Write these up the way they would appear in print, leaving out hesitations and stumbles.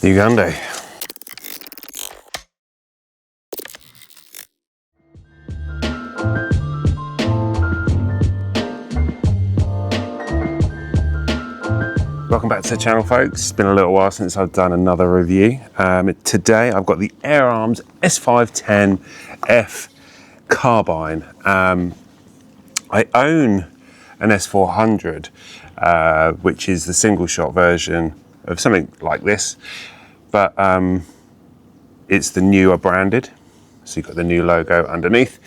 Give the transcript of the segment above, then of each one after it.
New gun day. Welcome back to the channel, folks. It's been a little while since I've done another review. Today I've got the Air Arms S510S Carbine. I own an S400, which is the single shot version of something like this, but it's the newer branded, so you've got the new logo underneath,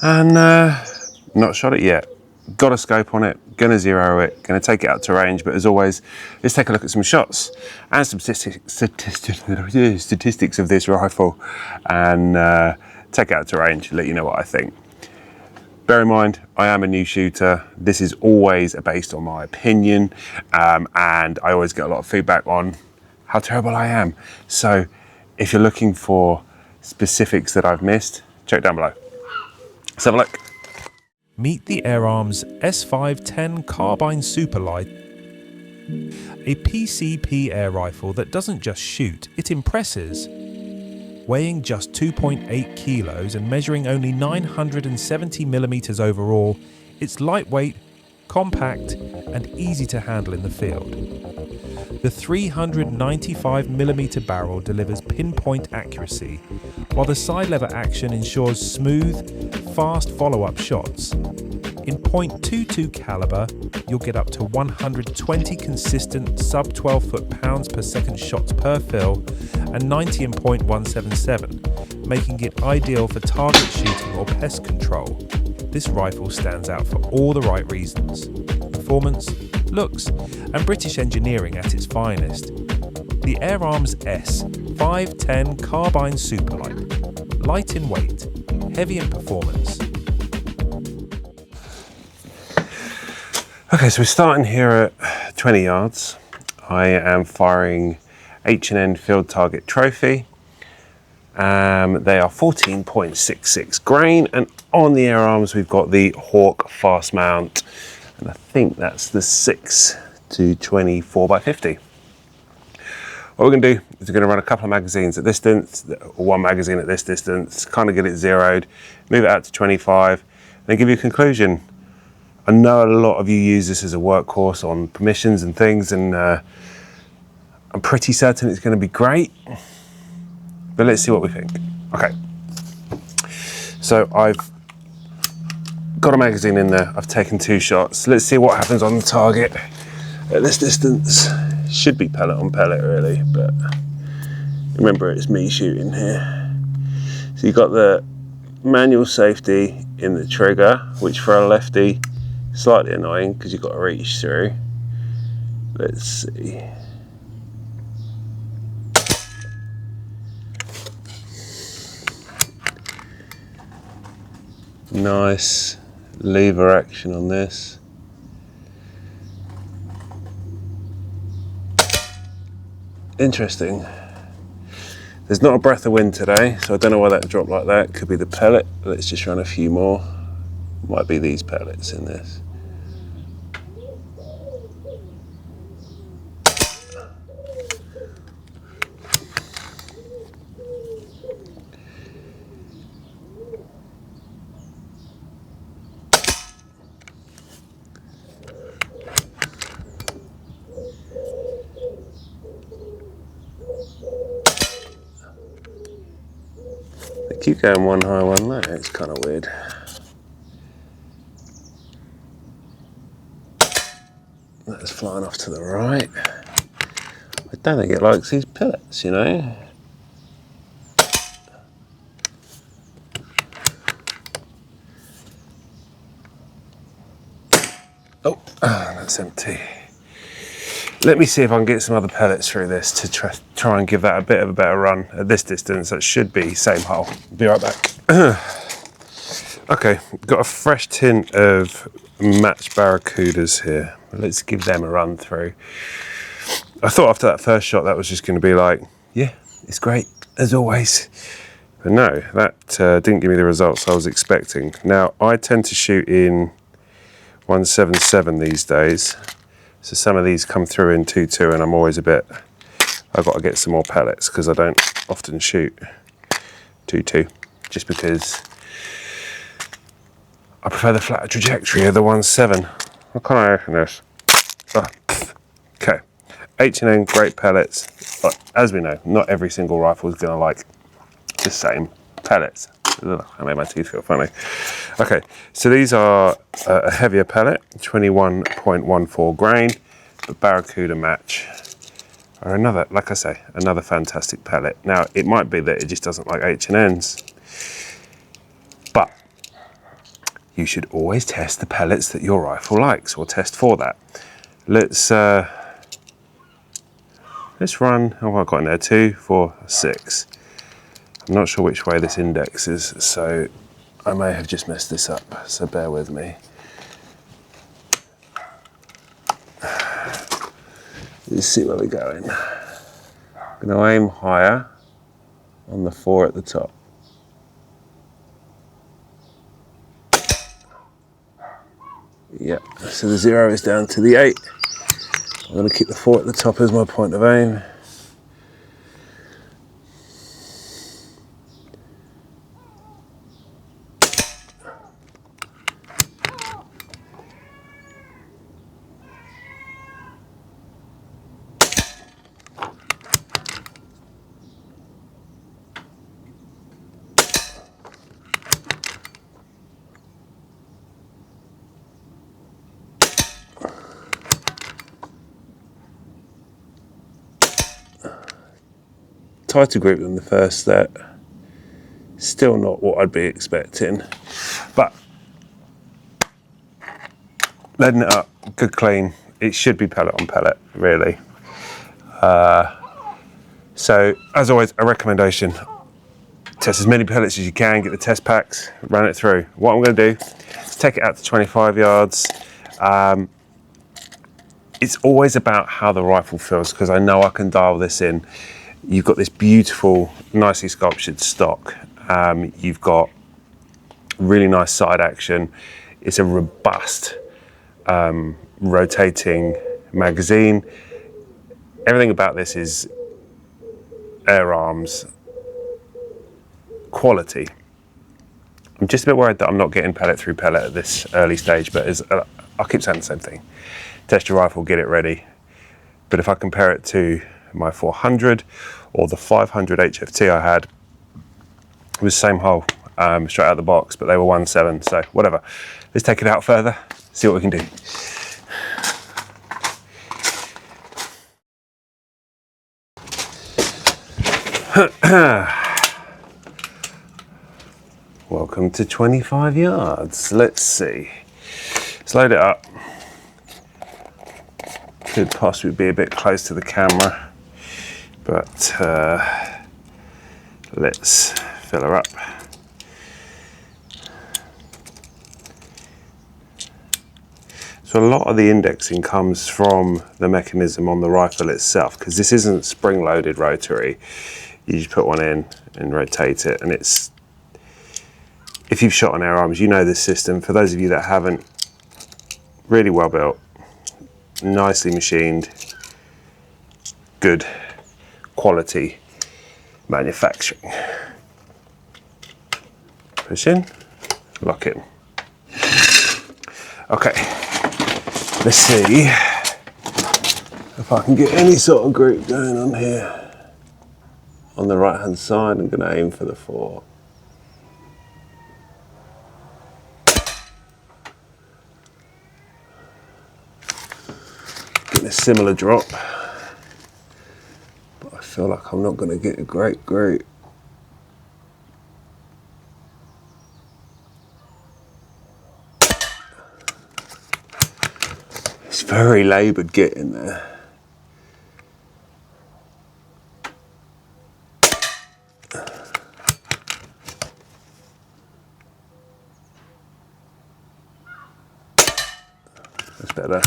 and not shot it yet. Got a scope on it, gonna zero it, gonna take it out to range, but as always, let's take a look at some shots and some statistics of this rifle, and take it out to range, let you know what I think. Bear in mind, I am a new shooter. This is always based on my opinion, and I always get a lot of feedback on how terrible I am. So if you're looking for specifics that I've missed, check down below. Let's have a look. Meet the Air Arms S510 Carbine Superlight, a PCP air rifle that doesn't just shoot, it impresses. Weighing just 2.8 kilos and measuring only 970 millimeters overall, it's lightweight, compact, and easy to handle in the field. The 395 millimeter barrel delivers pinpoint accuracy, while the side lever action ensures smooth, fast follow-up shots. In .22 caliber, you'll get up to 120 consistent sub 12 foot-pounds per second shots per fill and 90 in .177, making it ideal for target shooting or pest control. This rifle stands out for all the right reasons: performance, looks, and British engineering at its finest. The Air Arms S510 Carbine Superlight. Light in weight, heavy in performance. Okay, so we're starting here at 20 yards. I am firing H&N Field Target Trophy. They are 14.66 grain, and on the Air Arms we've got the Hawk fast mount, and I think that's the 6 to 24x50. What we're going to do is we're going to run a couple of magazines at this distance, or one magazine at this distance, kind of get it zeroed, move it out to 25, and then give you a conclusion. I know a lot of you use this as a workhorse on permissions and things, and I'm pretty certain it's going to be great, but let's see what we think. Okay, so I've got a magazine in there, I've taken 2 shots. Let's see what happens on the target at this distance. Should be pellet on pellet really, but remember it's me shooting here. So you've got the manual safety in the trigger, which for a lefty, slightly annoying because you've got to reach through. Let's see. Nice lever action on this. Interesting. There's not a breath of wind today, so I don't know why that dropped like that. Could be the pellet. Let's just run a few more. Might be these pellets in this. They keep going one high, one low. It's kind of weird. That's flying off to the right. I don't think it likes these pellets, you know. Oh, that's empty. Let me see if I can get some other pellets through this to try and give that a bit of a better run. At this distance, that should be same hole. Be right back. Okay, got a fresh tin of matched Barracudas here. Let's give them a run through. I thought after that first shot that was just going to be like, yeah, it's great as always. But no, that didn't give me the results I was expecting. Now, I tend to shoot in 177 these days. So some of these come through in 2.2 and I'm always a bit I've got to get some more pellets because I don't often shoot 2.2, just because I prefer the flatter trajectory of the 1.7. What can I open this? Oh, okay, H&N great pellets, but as we know, not every single rifle is going to like the same pellets. Ugh, I made my teeth feel funny. Okay, so these are a heavier pellet, 21.14 grain, but Barracuda match are another, like I say, another fantastic pellet. Now, it might be that it just doesn't like H&Ns, but you should always test the pellets that your rifle likes, or test for that. Let's run, oh, I've got in there 2, 4, 6. I'm not sure which way this index is, so I may have just messed this up, so bear with me. Let's see where we're going. I'm going to aim higher on the 4 at the top. Yep, so the 0 is down to the 8. I'm going to keep the 4 at the top as my point of aim. Tighter grip than the first set. Still not what I'd be expecting, but leading it up, good clean. It should be pellet on pellet, really. So as always, a recommendation: test as many pellets as you can, get the test packs, run it through. What I'm going to do is take it out to 25 yards. It's always about how the rifle feels, because I know I can dial this in. You've got this beautiful, nicely sculptured stock. You've got really nice side action. It's a robust rotating magazine. Everything about this is Air Arms quality. I'm just a bit worried that I'm not getting pellet through pellet at this early stage, but I'll keep saying the same thing. Test your rifle, get it ready. But if I compare it to my 400 or the 500 HFT I had, it was the same hole, straight out of the box, but they were 1.7, so whatever. Let's take it out further, see what we can do. Welcome to 25 yards. Let's see. Let's load it up. Could possibly be a bit close to the camera, but let's fill her up. So a lot of the indexing comes from the mechanism on the rifle itself, because this isn't spring-loaded rotary. You just put one in and rotate it, and it's, if you've shot on Air Arms, you know this system. For those of you that haven't, really well built, nicely machined, good quality manufacturing. Push in, lock in. Okay, let's see if I can get any sort of grip going on here. On the right hand side, I'm going to aim for the 4. Getting a similar drop, but I feel like I'm not going to get a great grip. It's very laboured getting there. That's better.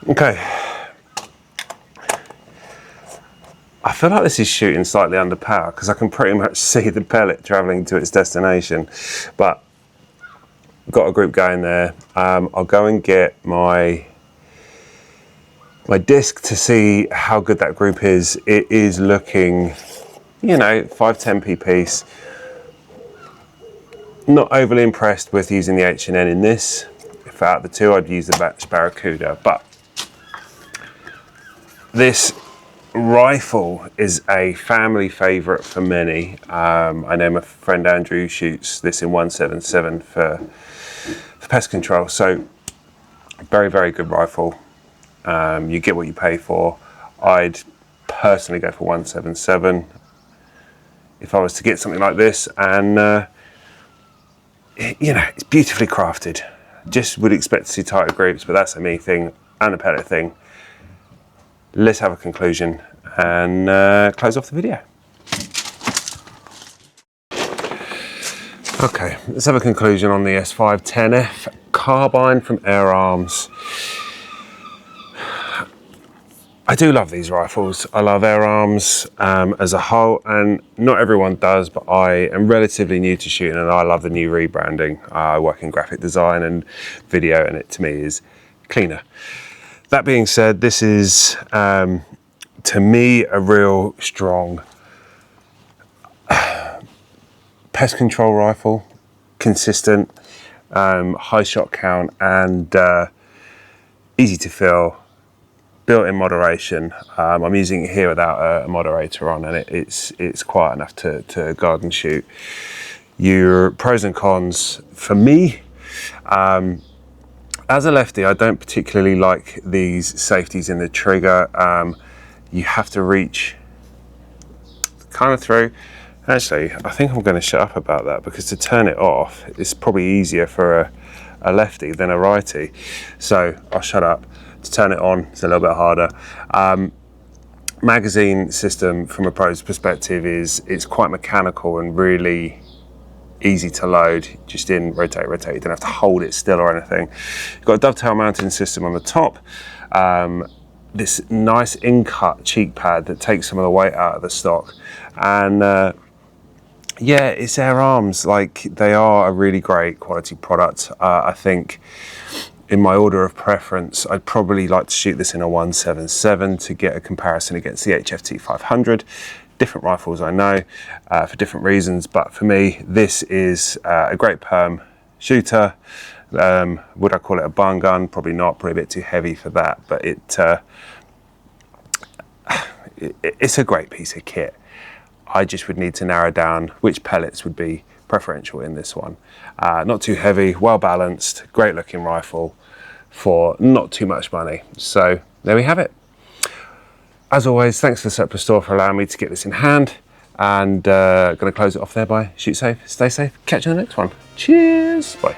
Okay. I feel like this is shooting slightly under power because I can pretty much see the pellet traveling to its destination, but got a group going there. I'll go and get my disc to see how good that group is. It is looking, you know, 510p piece. Not overly impressed with using the H&N in this. If out of the two, I'd use the Barracuda, but this rifle is a family favorite for many. I know my friend Andrew shoots this in 177 for pest control, so very, very good rifle. You get what you pay for. I'd personally go for 177 if I was to get something like this, and you know, it's beautifully crafted. Just would expect to see tighter groups, but that's a me thing and a pellet thing. Let's have a conclusion and close off the video. Okay, let's have a conclusion on the S510S Carbine from Air Arms. I do love these rifles. I love Air Arms as a whole, and not everyone does, but I am relatively new to shooting and I love the new rebranding. I work in graphic design and video, and it to me is cleaner. That being said, this is to me a real strong pest control rifle, consistent, high shot count, and easy to fill. Built-in moderation. I'm using it here without a moderator on, and it's quiet enough to guard and shoot. Your pros and cons for me. As a lefty, I don't particularly like these safeties in the trigger. You have to reach kind of through. Actually, I think I'm going to shut up about that, because to turn it off, it's probably easier for a lefty than a righty. So I'll shut up. To turn it on, it's a little bit harder. Magazine system from a pro's perspective it's quite mechanical and really easy to load. Just in, rotate, rotate. You don't have to hold it still or anything. You've got a dovetail mounting system on the top. This nice in-cut cheek pad that takes some of the weight out of the stock. And yeah, it's Air Arms. Like, they are a really great quality product. I think in my order of preference, I'd probably like to shoot this in a 177 to get a comparison against the HFT 500. Different rifles, I know, for different reasons, but for me, this is a great perm shooter. Would I call it a barn gun? Probably not, probably a bit too heavy for that, but it's a great piece of kit. I just would need to narrow down which pellets would be preferential in this one. Not too heavy, well balanced, great looking rifle for not too much money. So there we have it. As always, thanks to the Surplus Store for allowing me to get this in hand, and going to close it off there by shoot safe, stay safe, catch you in the next one. Cheers, bye.